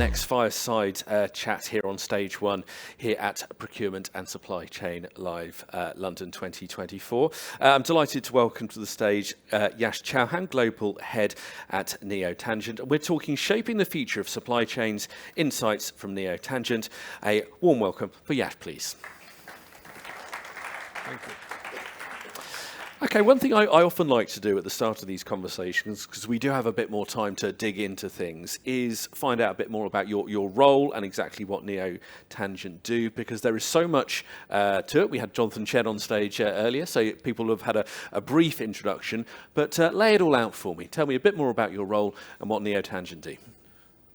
next fireside chat here on Stage 1 here at Procurement and Supply Chain Live London 2024. I'm delighted to welcome to the stage Yash Chauhan, Global Head at Neotangent. We're talking shaping the future of supply chains, insights from Neotangent. A warm welcome for Yash, please. Thank you. Okay, one thing I often like to do at the start of these conversations, because we do have a bit more time to dig into things, is find out a bit more about your role and exactly what Neotangent do, because there is so much to it. We had Jonathan Chen on stage earlier, so people have had a brief introduction, but lay it all out for me. Tell me a bit more about your role and what Neotangent do.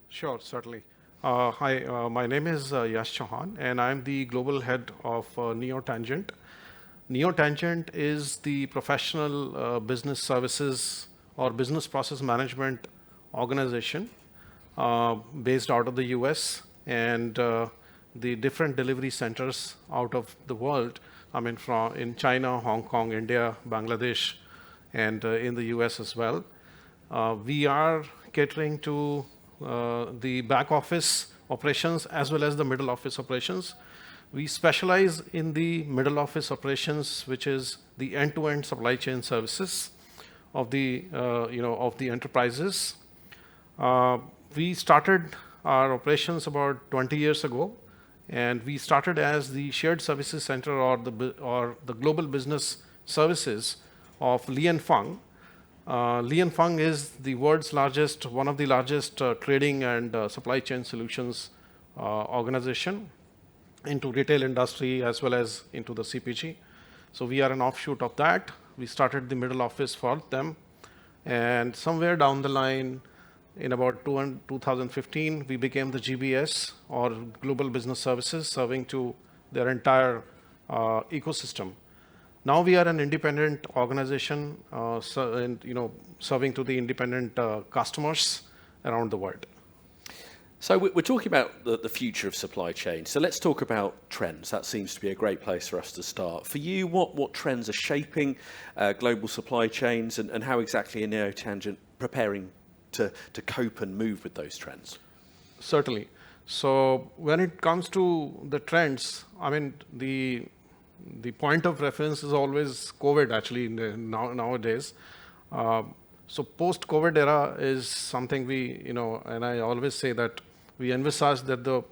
Sure, certainly. Hi, my name is Yash Chauhan, and I'm the Global Head of Neotangent. Neotangent is the professional business services or business process management organization based out of the US and the different delivery centers out of the world. I mean, in China, Hong Kong, India, Bangladesh, and in the US as well. We are catering to the back office operations as well as the middle office operations. We specialize in the middle office operations, which is the end-to-end supply chain services of the of the enterprises. We started our operations about 20 years ago, and we started as the shared services center or the global business services of Li & Fung. Li & Fung is the world's largest, one of the largest trading and supply chain solutions organization into retail industry as well as into the CPG. So we are an offshoot of that. We started the middle office for them. And somewhere down the line, in about 2015, we became the GBS or Global Business Services, serving to their entire ecosystem. Now we are an independent organization, serving to the independent customers around the world. So we're talking about the future of supply chain. So let's talk about trends. That seems to be a great place for us to start. For you, what trends are shaping global supply chains, and how exactly are Neotangent preparing to cope and move with those trends? Certainly. So when it comes to the trends, I mean, the point of reference is always COVID, actually, nowadays. So post-COVID era is something and I always say that we envisage that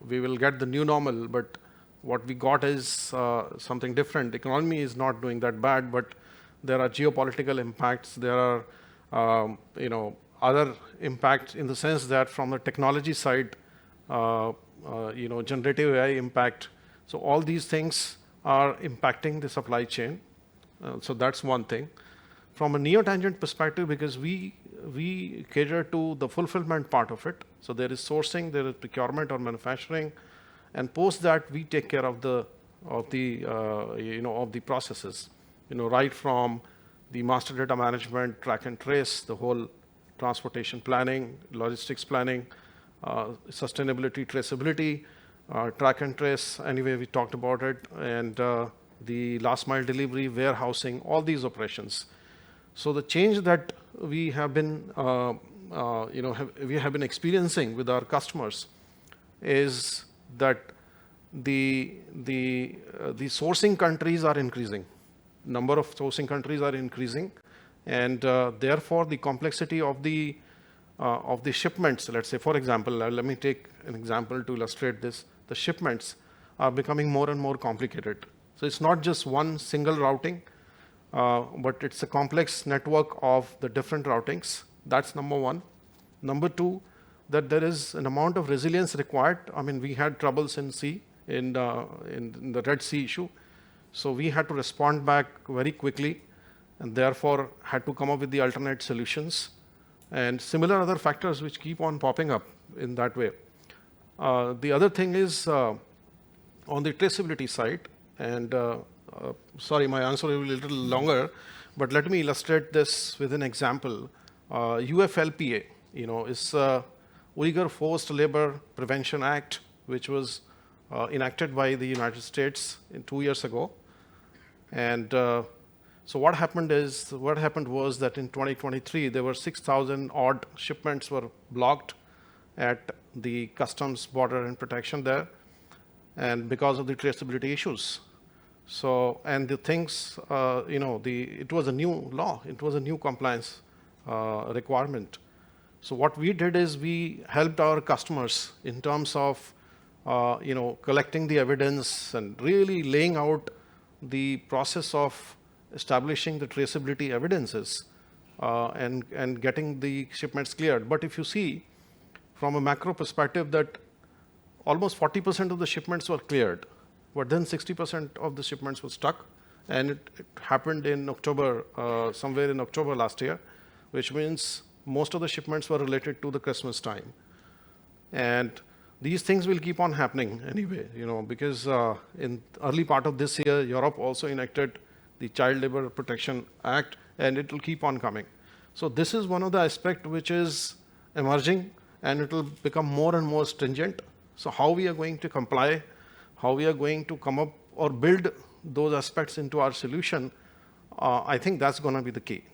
we will get the new normal, but what we got is something different. The economy is not doing that bad, but there are geopolitical impacts. There are, other impacts in the sense that from the technology side, generative AI impact. So all these things are impacting the supply chain. So that's one thing. From a Neotangent perspective, because we cater to the fulfillment part of it. So there is sourcing, there is procurement or manufacturing, and post that we take care of the processes. Right from the master data management, track and trace, the whole transportation planning, logistics planning, sustainability, traceability, track and trace. Anyway, we talked about it, and the last mile delivery, warehousing, all these operations. So the change that we have been, experiencing with our customers is that the sourcing countries are increasing. Number of sourcing countries are increasing, and therefore the complexity of the shipments. Let's say, for example, let me take an example to illustrate this. The shipments are becoming more and more complicated. So it's not just one single routing. But it's a complex network of the different routings. That's number one. Number two, that there is an amount of resilience required. I mean, we had troubles in the Red Sea issue. So we had to respond back very quickly, and therefore had to come up with the alternate solutions. And similar other factors which keep on popping up in that way. The other thing is on the traceability side, and sorry, my answer will be a little longer, but let me illustrate this with an example. UFLPA, is Uyghur Forced Labor Prevention Act, which was enacted by the United States 2 years ago. And so what happened was that in 2023, there were 6,000 odd shipments were blocked at the customs border and protection there, and because of the traceability issues. So, and the things, it was a new law, it was a new compliance requirement. So what we did is we helped our customers in terms of, collecting the evidence and really laying out the process of establishing the traceability evidences and getting the shipments cleared. But if you see from a macro perspective that almost 40% of the shipments were cleared, but then 60% of the shipments were stuck, and it happened in October, somewhere in October last year, which means most of the shipments were related to the Christmas time. And these things will keep on happening anyway, because in early part of this year, Europe also enacted the Child Labor Protection Act, and it will keep on coming. So this is one of the aspects which is emerging, and it will become more and more stringent. So how we are going to comply, how we are going to come up or build those aspects into our solution, I think that's going to be the key.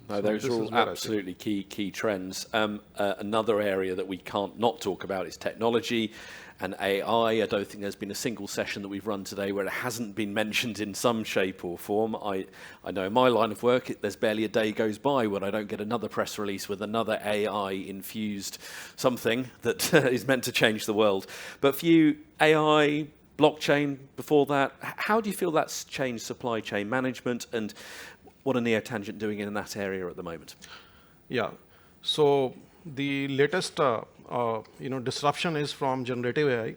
No, those are all absolutely key trends. Another area that we can't not talk about is technology and AI. I don't think there's been a single session that we've run today where it hasn't been mentioned in some shape or form. I know in my line of work, there's barely a day goes by when I don't get another press release with another AI-infused something that is meant to change the world. But for you, AI, blockchain before that, how do you feel that's changed supply chain management, and what are Neotangent doing in that area at the moment? Yeah, so the latest disruption is from generative AI,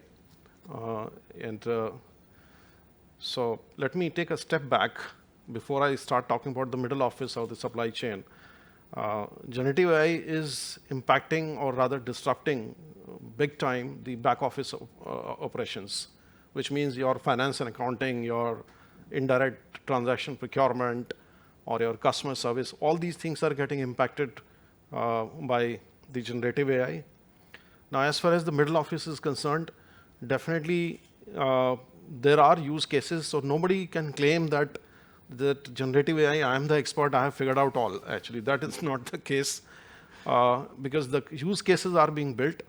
so let me take a step back before I start talking about the middle office of the supply chain. Generative AI is impacting, or rather disrupting big time, the back office operations, which means your finance and accounting, your indirect transaction procurement, or your customer service. All these things are getting impacted by the generative AI. Now, as far as the middle office is concerned, definitely there are use cases. So nobody can claim that generative AI, I am the expert, I have figured out all. Actually, that is not the case, because the use cases are being built.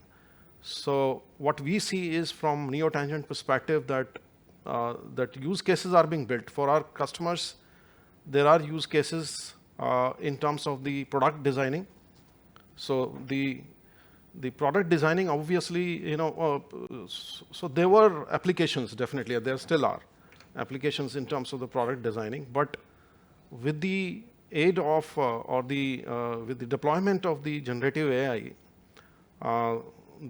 So what we see is from Neotangent perspective that use cases are being built for our customers. There are use cases in terms of the product designing. So the product designing, obviously, so there were applications, definitely, there still are applications in terms of the product designing. But with the aid of, with the deployment of the generative AI,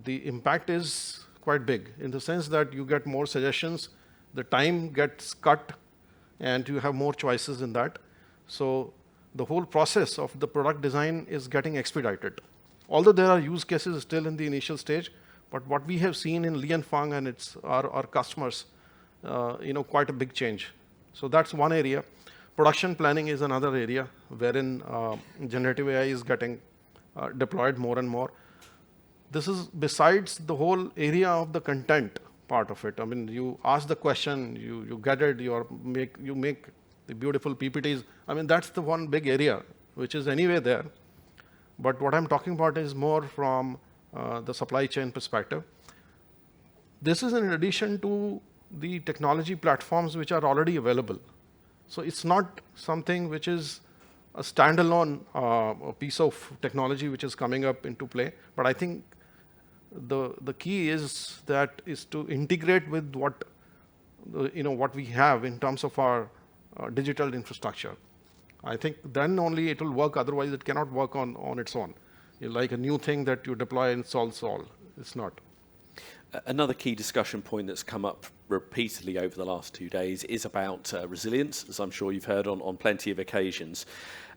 the impact is quite big in the sense that you get more suggestions, the time gets cut, and you have more choices in that. So the whole process of the product design is getting expedited. Although there are use cases still in the initial stage, but what we have seen in Li & Fung and our customers, quite a big change. So that's one area. Production planning is another area wherein generative AI is getting deployed more and more. This is besides the whole area of the content part of it. I mean, you ask the question, you get it, you make the beautiful PPTs. I mean, that's the one big area which is anyway there. But what I'm talking about is more from the supply chain perspective. This is in addition to the technology platforms which are already available. So it's not something which is a standalone piece of technology which is coming up into play. But I think the key is to integrate with what we have in terms of our digital infrastructure. I think then only it will work. Otherwise, it cannot work on its own. Like a new thing that you deploy and solves all. It's not. Another key discussion point that's come up repeatedly over the last 2 days is about resilience, as I'm sure you've heard on plenty of occasions.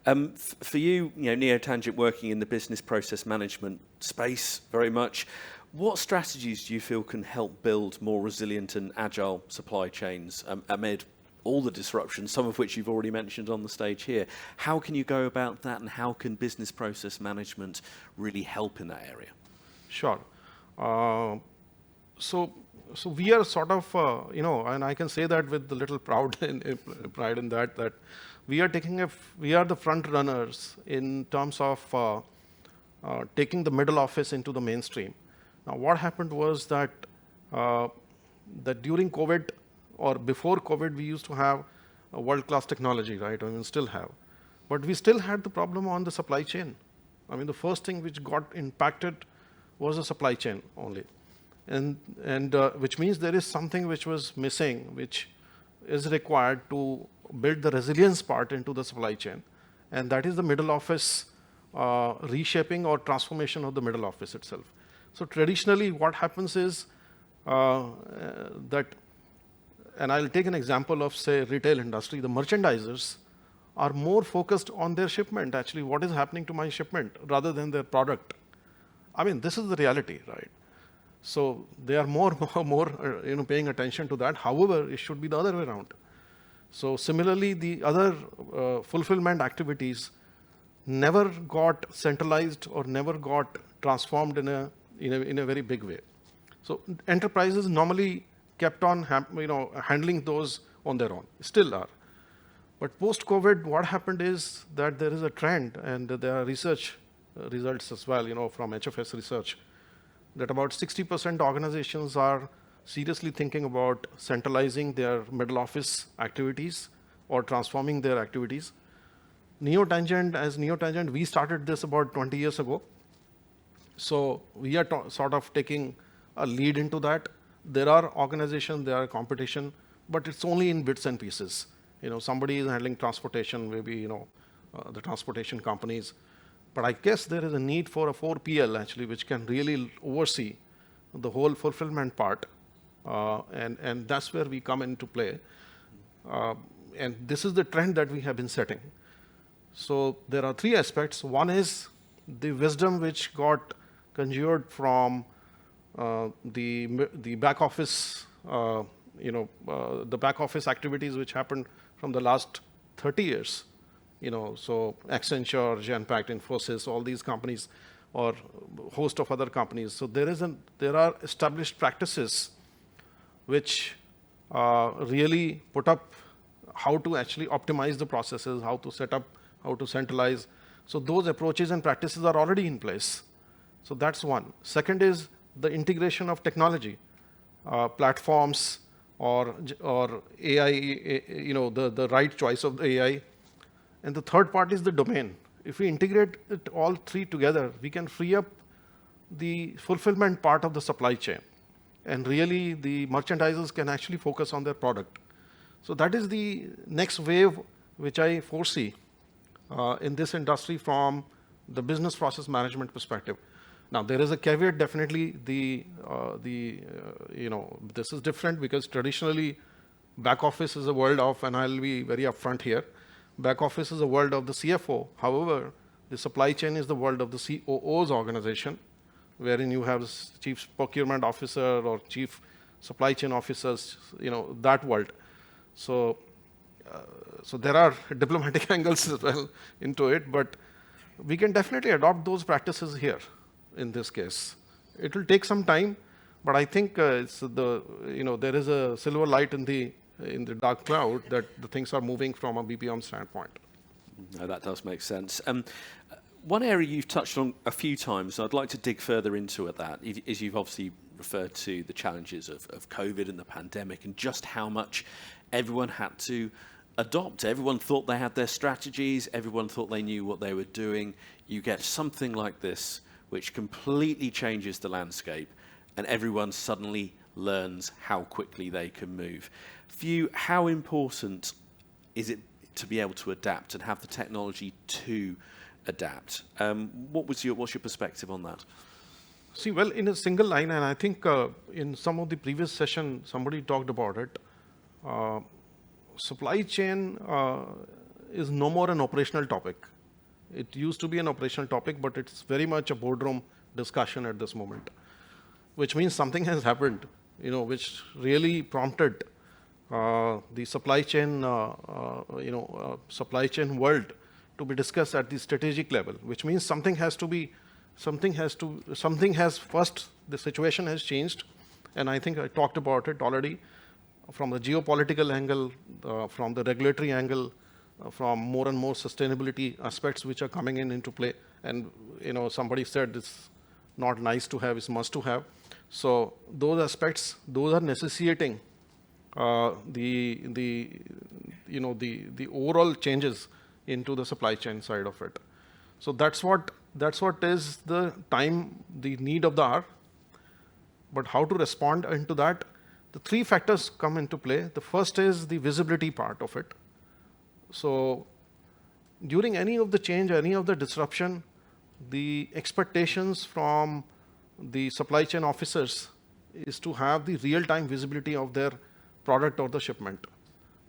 For you, Neotangent working in the business process management space very much, what strategies do you feel can help build more resilient and agile supply chains amid all the disruptions, some of which you've already mentioned on the stage here? How can you go about that, and how can business process management really help in that area? Sure. So we are sort of, and I can say that with a little pride in that we are the front runners in terms of taking the middle office into the mainstream. Now, what happened was that that during COVID or before COVID, we used to have a world-class technology, right? I mean, still have, but we still had the problem on the supply chain. I mean, the first thing which got impacted was the supply chain only, and which means there is something which was missing, which is required to build the resilience part into the supply chain, and that is the middle office reshaping or transformation of the middle office itself. So traditionally, what happens is that, and I'll take an example of, say, retail industry. The merchandisers are more focused on their shipment, actually, what is happening to my shipment, rather than their product. I mean, this is the reality, right? So they are more paying attention to that. However, it should be the other way around. So similarly, the other fulfillment activities never got centralized or never got transformed in a very big way. So enterprises normally kept on handling those on their own, still are. But post-COVID, what happened is that there is a trend, and there are research results as well, from HFS research, that about 60% organizations are seriously thinking about centralizing their middle office activities or transforming their activities. As Neotangent, we started this about 20 years ago. So we are sort of taking a lead into that. There are organizations, there are competition, but it's only in bits and pieces. Somebody is handling transportation, maybe, the transportation companies. But I guess there is a need for a 4PL actually, which can really oversee the whole fulfillment part. And that's where we come into play. And this is the trend that we have been setting. So there are three aspects. One is the wisdom which got conjured from the back office, the back office activities which happened from the last 30 years. So Accenture, Genpact, Infosys, all these companies, or host of other companies. So there are established practices which really put up how to actually optimize the processes, how to set up, how to centralize. So those approaches and practices are already in place. So that's one. Second is the integration of technology, platforms, or AI, the right choice of the AI. And the third part is the domain. If we integrate it all three together, we can free up the fulfillment part of the supply chain. And really, the merchandisers can actually focus on their product. So that is the next wave which I foresee in this industry from the business process management perspective. Now, there is a caveat, definitely. This is different because traditionally, back office is a world of, and I'll be very upfront here, back office is a world of the CFO. However, the supply chain is the world of the COO's organization, wherein you have chief procurement officer or chief supply chain officers, that world. So there are diplomatic angles as well into it, but we can definitely adopt those practices here in this case. It will take some time, but I think there is a silver light in the dark cloud that the things are moving from a BPM standpoint. No, that does make sense. One area you've touched on a few times, and I'd like to dig further into that, is you've obviously referred to the challenges of COVID and the pandemic and just how much everyone had to adopt. Everyone thought they had their strategies. Everyone thought they knew what they were doing. You get something like this, which completely changes the landscape, and everyone suddenly learns how quickly they can move. For you, how important is it to be able to adapt and have the technology to adapt? What's your perspective on that? See, well, in a single line, and I think in some of the previous session, somebody talked about it, supply chain is no more an operational topic. It used to be an operational topic, but it's very much a boardroom discussion at this moment, which means something has happened, which really prompted the supply chain, supply chain world to be discussed at the strategic level, which means something has first, the situation has changed, and I think I talked about it already, from the geopolitical angle, from the regulatory angle, from more and more sustainability aspects which are coming into play. And somebody said it's not nice to have, it's must to have. So those aspects, those are necessitating the overall changes into the supply chain side of it. So that's what is the time, the need of the hour. But how to respond into that? The three factors come into play. The first is the visibility part of it. So during any of the change, any of the disruption, the expectations from the supply chain officers is to have the real-time visibility of their product or the shipment.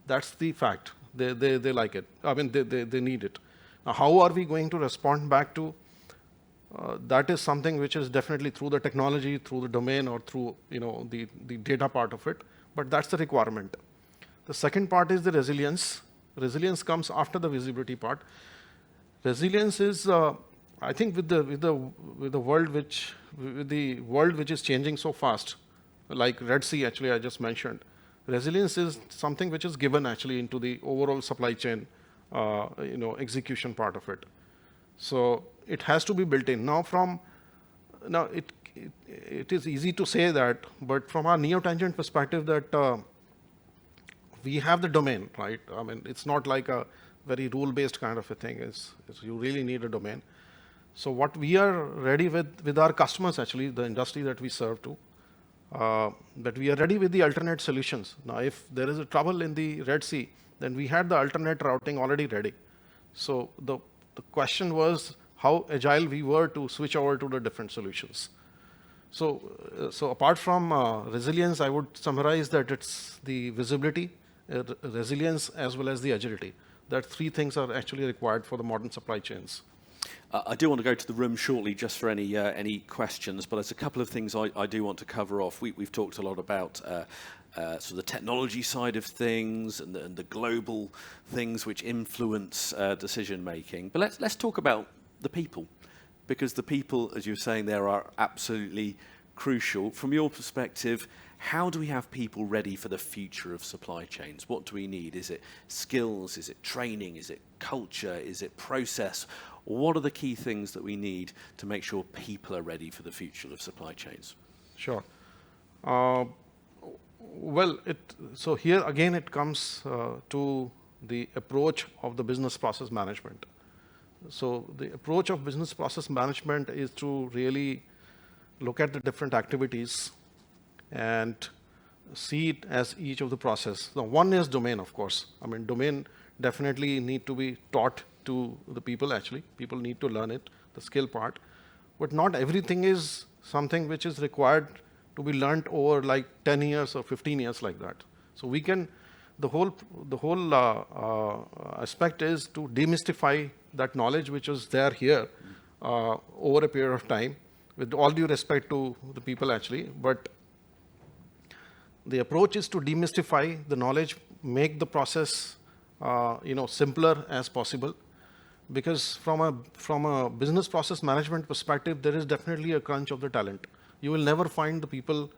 That's the fact. They like it. I mean, they need it. Now, how are we going to respond back to that is something which is definitely through the technology, through the domain, or through the data part of it. But that's the requirement. The second part is the resilience. Resilience comes after the visibility part. Resilience is, I think, with the world which is changing so fast, like Red Sea. Actually, I just mentioned. Resilience is something which is given actually into the overall supply chain, execution part of it. So it has to be built in. Now it is easy to say that, but from our neo-tangent perspective, that we have the domain, right? I mean, it's not like a very rule-based kind of a thing. It's you really need a domain. So what we are ready with our customers, actually, the industry that we serve to, that we are ready with the alternate solutions. Now, if there is a trouble in the Red Sea, then we had the alternate routing already ready. So the question was how agile we were to switch over to the different solutions. So apart from resilience, I would summarize that it's the visibility, resilience, as well as the agility. That three things are actually required for the modern supply chains. I do want to go to the room shortly just for any questions, but there's a couple of things I do want to cover off. We've talked a lot about sort of the technology side of things and the global things which influence decision making. But let's talk about the people, because the people, as you're saying, there are absolutely crucial. From your perspective, how do we have people ready for the future of supply chains? What do we need? Is it skills? Is it training? Is it culture? Is it process? What are the key things that we need to make sure people are ready for the future of supply chains? Sure. So here again it comes to the approach of the business process management. So the approach of business process management is to really look at the different activities and see it as each of the process. Now, one is domain, of course. I mean, domain definitely need to be taught to the people, actually. People need to learn it, the skill part. But not everything is something which is required to be learned over like 10 years or 15 years like that. So we can, the whole aspect is to demystify that knowledge which is there here over a period of time, with all due respect to the people, actually. But the approach is to demystify the knowledge, make the process simpler as possible. Because from a business process management perspective, there is definitely a crunch of the talent. You will never find the people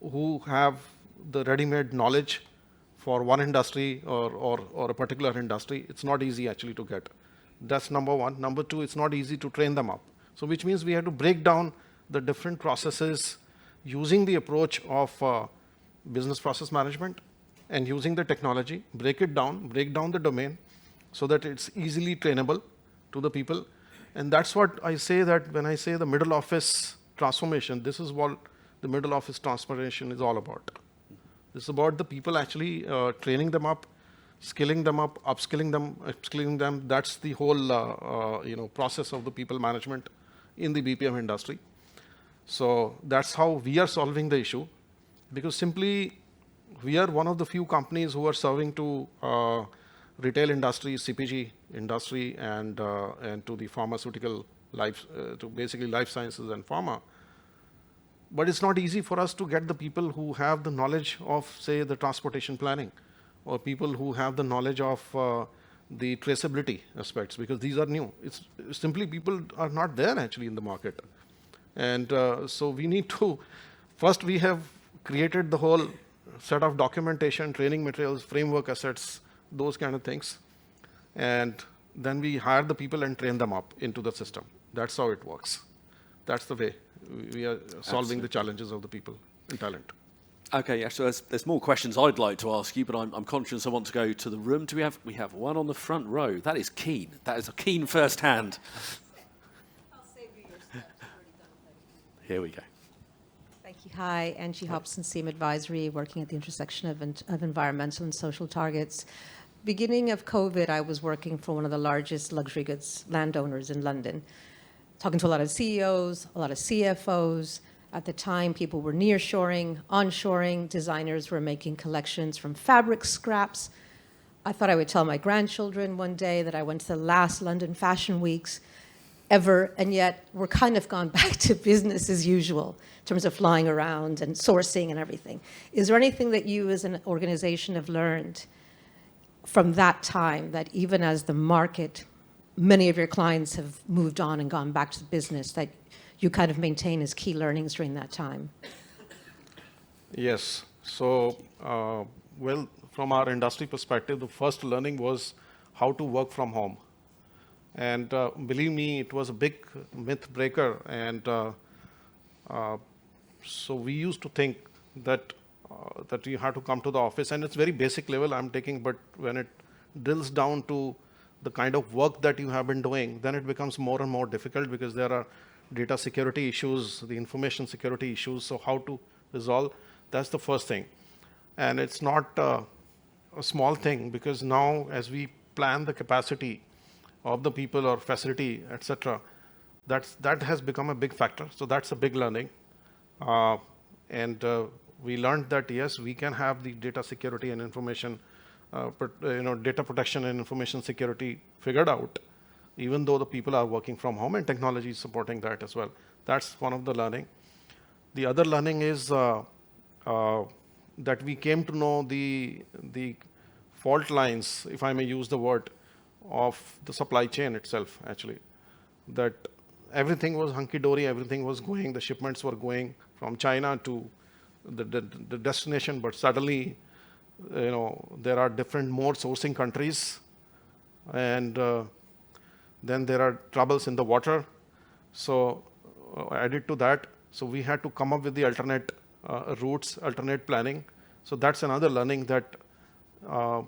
who have the ready-made knowledge for one industry or a particular industry. It's not easy actually to get. That's number one. Number two, it's not easy to train them up. So which means we have to break down the different processes using the approach of business process management and using the technology, break down the domain so that it's easily trainable to the people. And that's what I say, that when I say the middle office transformation, this is what the middle office transformation is all about. This is about the people actually training them up, skilling them up, upskilling them. That's the whole process of the people management in the BPM industry. So that's how we are solving the issue, because simply we are one of the few companies who are serving to retail industry, CPG industry, and to the pharmaceutical life, to basically life sciences and pharma. But it's not easy for us to get the people who have the knowledge of, say, the transportation planning, or people who have the knowledge of the traceability aspects, because these are new. It's simply people are not there actually in the market. And so we need to, first we have created the whole set of documentation, training materials, framework assets, those kind of things. And then we hire the people and train them up into the system. That's how it works. That's the way we are solving the challenges of the people and talent. Okay, yeah, so there's more questions I'd like to ask you, but I'm conscious I want to go to the room. We have one on the front row. That is keen. That is a keen first hand. I'll save you your steps. You've already done that. Here we go. Thank you. Hi, Angie Hobson, SEAM Advisory, working at the intersection of environmental and social targets. Beginning of COVID, I was working for one of the largest luxury goods landowners in London, talking to a lot of CEOs, a lot of CFOs. At the time, people were nearshoring, onshoring. Designers were making collections from fabric scraps. I thought I would tell my grandchildren one day that I went to the last London Fashion Weeks ever, and yet we're kind of gone back to business as usual in terms of flying around and sourcing and everything. Is there anything that you as an organization have learned from that time, that even as the market, many of your clients have moved on and gone back to business, that you kind of maintain as key learnings during that time? Yes. So, well, from our industry perspective, the first learning was how to work from home. And believe me, it was a big myth breaker. And so we used to think that that you have to come to the office, and it's very basic level I'm taking, but when it drills down to the kind of work that you have been doing, then it becomes more and more difficult, because there are data security issues, the information security issues. So how to resolve, that's the first thing. And it's not a small thing, because now as we plan the capacity of the people or facility, etc., that has become a big factor. So that's a big learning. And we learned that, yes, we can have the data security and information, data protection and information security figured out, even though the people are working from home, and technology is supporting that as well. That's one of the learning. The other learning is that we came to know the fault lines, if I may use the word, of the supply chain itself, actually. That everything was hunky-dory, everything was going, the shipments were going from China to the destination, but suddenly, there are different more sourcing countries, and then there are troubles in the water. So added to that, so we had to come up with the alternate routes, alternate planning. So that's another learning, that a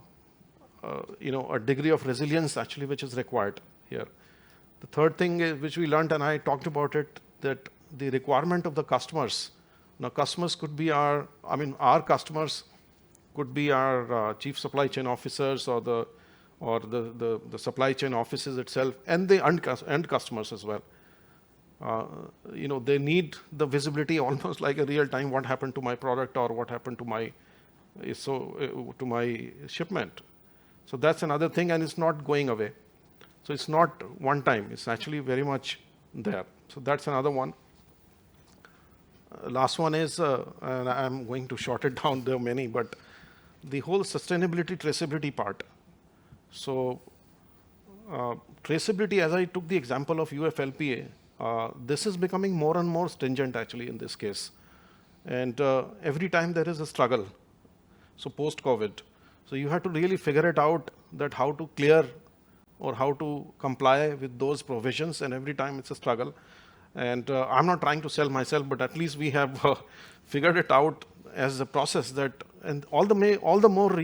degree of resilience actually which is required here. The third thing is, which we learned, and I talked about it, that the requirement of the customers. Now, customers could be our customers could be our chief supply chain officers, or the supply chain offices itself, and the end customers as well. They need the visibility almost like a real time, what happened to my product, or what happened to my shipment. So that's another thing, and it's not going away. So it's not one time, it's actually very much there. So that's another one. Last one is, and I'm going to short it down, there are many, but the whole sustainability, traceability part. So traceability, as I took the example of UFLPA, this is becoming more and more stringent actually in this case. And every time there is a struggle. So post-COVID, so you have to really figure it out, that how to clear or how to comply with those provisions, and every time it's a struggle. And I'm not trying to sell myself, but at least we have figured it out as a process, that, and all the more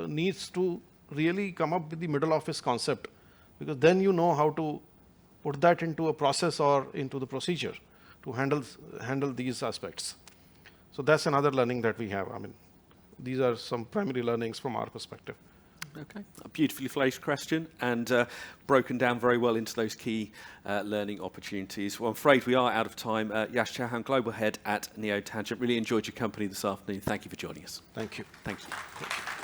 needs to really come up with the middle office concept, because then you know how to put that into a process or into the procedure to handle these aspects. So that's another learning that we have. These are some primary learnings from our perspective. Okay, a beautifully phrased question, and broken down very well into those key learning opportunities. Well, I'm afraid we are out of time. Yash Chauhan, Global Head at Neo Tangent. Really enjoyed your company this afternoon. Thank you for joining us. Thank you. Thank you.